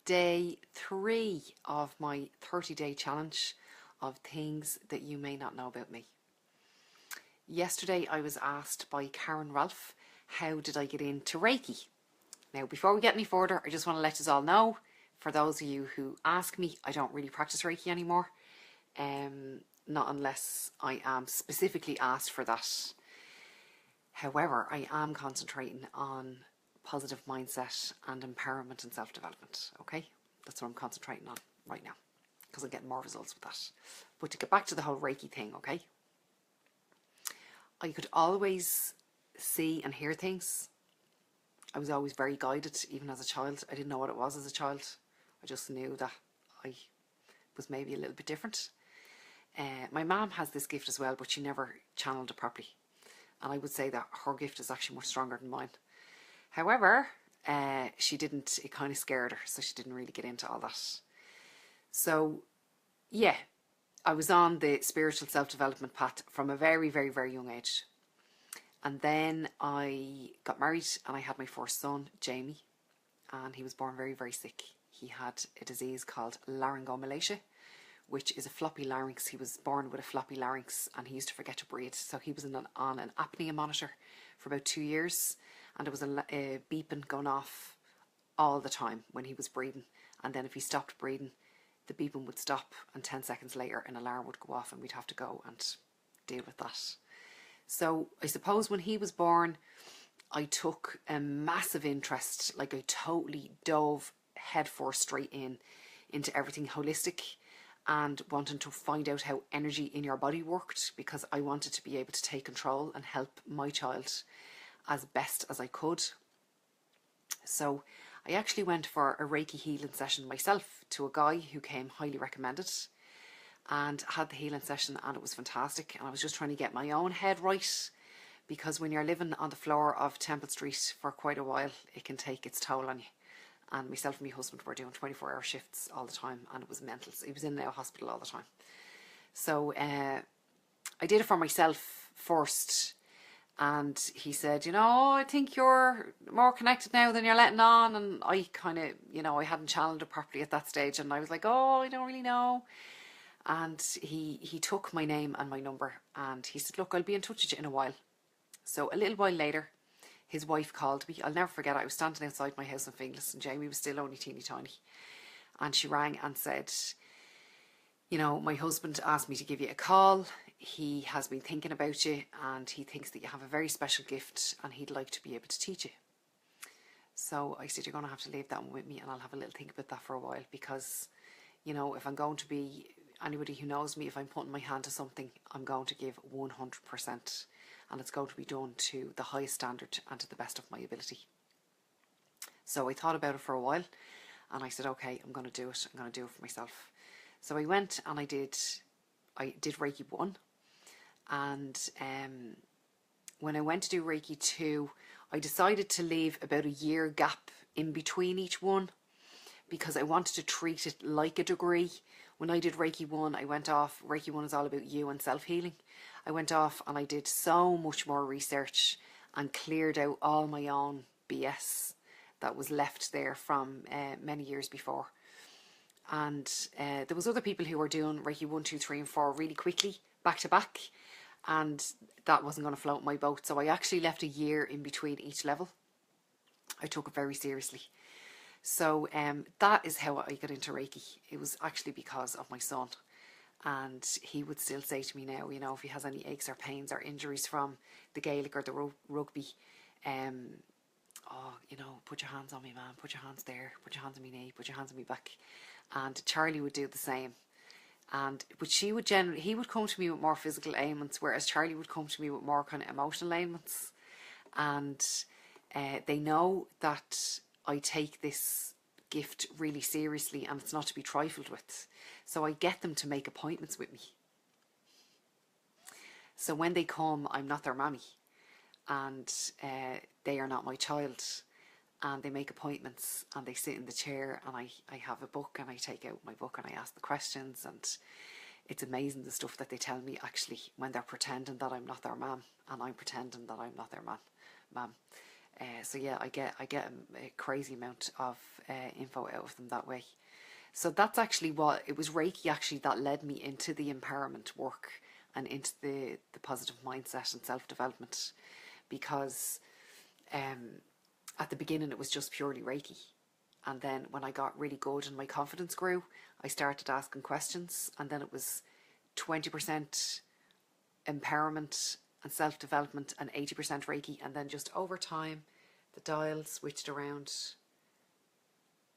day 3 of my 30-day challenge of things that you may not know about me. Yesterday I was asked by Karen Ralph, how did I get into Reiki? Now, before we get any further, I just want to let you all know, for those of you who ask me, I don't really practice Reiki anymore. Not unless I am specifically asked for that. However, I am concentrating on positive mindset and empowerment and self-development, okay? That's what I'm concentrating on right now, because I'm getting more results with that. But to get back to the whole Reiki thing, okay? I could always see and hear things. I was always very guided, even as a child. I didn't know what it was as a child. I just knew that I was maybe a little bit different. My mum has this gift as well, but she never channeled it properly. And I would say that her gift is actually much stronger than mine. However, she didn't, it kind of scared her, so she didn't really get into all that. So, yeah, I was on the spiritual self-development path from a very, very, very young age. And then I got married and I had my first son, Jamie, and he was born very, very sick. He had a disease called laryngomalacia, which is a floppy larynx. He was born with a floppy larynx and he used to forget to breathe. So he was on an apnea monitor for about 2 years, and there was a beeping going off all the time when he was breathing. And then if he stopped breathing, the beeping would stop, and 10 seconds later an alarm would go off and we'd have to go and deal with that. So I suppose when he was born, I took a massive interest, like I totally dove headfirst straight into everything holistic, and wanting to find out how energy in your body worked, because I wanted to be able to take control and help my child as best as I could. So I actually went for a Reiki healing session myself to a guy who came highly recommended, and had the healing session, and it was fantastic. And I was just trying to get my own head right, because when you're living on the floor of Temple Street for quite a while, it can take its toll on you. And myself and my husband were doing 24-hour shifts all the time, and it was mental. He was in a hospital all the time. So I did it for myself first, and he said, you know, I think you're more connected now than you're letting on. And I kind of, you know, I hadn't channeled it properly at that stage, and I was like, oh, I don't really know. And he took my name and my number, and he said, look, I'll be in touch with you in a while. So a little while later, his wife called me. I'll never forget it. I was standing outside my house in Finglas, and Jamie was still only teeny tiny. And she rang and said, you know, my husband asked me to give you a call. He has been thinking about you, and he thinks that you have a very special gift, and he'd like to be able to teach you. So I said, you're going to have to leave that one with me, and I'll have a little think about that for a while, because, you know, if I'm going to be, anybody who knows me, if I'm putting my hand to something, I'm going to give 100%. And it's going to be done to the highest standard and to the best of my ability. So I thought about it for a while, and I said, okay, I'm going to do it. I'm going to do it for myself. So I went and I did Reiki 1. And when I went to do Reiki 2, I decided to leave about a year gap in between each one, because I wanted to treat it like a degree. When I did Reiki 1, I went off. Reiki 1 is all about you and self-healing. I went off and I did so much more research and cleared out all my own BS that was left there from many years before. And there was other people who were doing Reiki 1, 2, 3 and 4 really quickly, back to back. And that wasn't going to float my boat. So I actually left a year in between each level. I took it very seriously. So that is how I got into Reiki. It was actually because of my son. And he would still say to me now, you know, if he has any aches or pains or injuries from the Gaelic or the rugby, oh, you know, put your hands on me, man, put your hands there, put your hands on me knee, put your hands on me back. And Charlie would do the same. But he would come to me with more physical ailments, whereas Charlie would come to me with more kind of emotional ailments. And they know that I take this gift really seriously, and it's not to be trifled with. So I get them to make appointments with me. So when they come, I'm not their mammy, and they are not my child. And they make appointments, and they sit in the chair, and I have a book, and I take out my book and I ask the questions, and it's amazing the stuff that they tell me actually when they're pretending that I'm not their mum, and I'm pretending that I'm not their mum. So yeah, I get a crazy amount of info out of them that way. So that's actually what it was, Reiki actually that led me into the empowerment work and into the positive mindset and self development, because at the beginning it was just purely Reiki. And then when I got really good and my confidence grew, I started asking questions, and then it was 20% empowerment and self development and 80% Reiki. And then just over time, the dial switched around,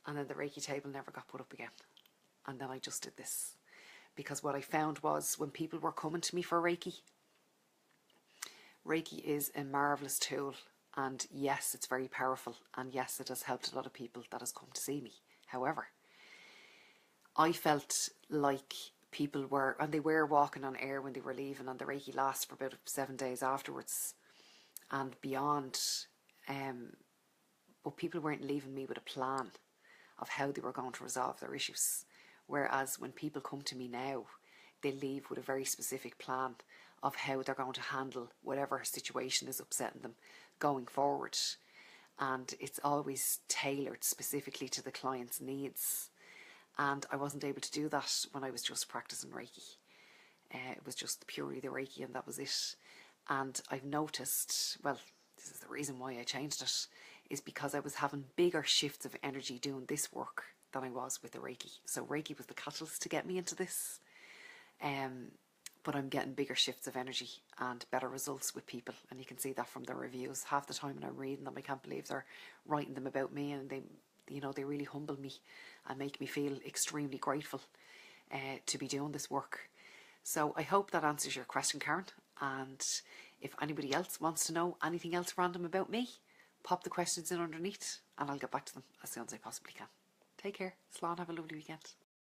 and then the Reiki table never got put up again. And then I just did this. Because what I found was when people were coming to me for Reiki, Reiki is a marvellous tool. And yes, it's very powerful. And yes, it has helped a lot of people that has come to see me. However, I felt like people were, and they were walking on air when they were leaving, and the Reiki lasts for about 7 days afterwards and beyond. But people weren't leaving me with a plan of how they were going to resolve their issues. Whereas when people come to me now, they leave with a very specific plan of how they're going to handle whatever situation is upsetting them going forward. And it's always tailored specifically to the client's needs. And I wasn't able to do that when I was just practicing Reiki. It was just purely the Reiki, and that was it. And I've noticed, well, this is the reason why I changed it, is because I was having bigger shifts of energy doing this work than I was with the Reiki. So Reiki was the catalyst to get me into this. But I'm getting bigger shifts of energy and better results with people, and you can see that from the reviews. Half the time when I'm reading them, I can't believe they're writing them about me, and they really humble me and make me feel extremely grateful to be doing this work. So I hope that answers your question, Karen. And if anybody else wants to know anything else random about me, pop the questions in underneath and I'll get back to them as soon as I possibly can. Take care. Slán, have a lovely weekend.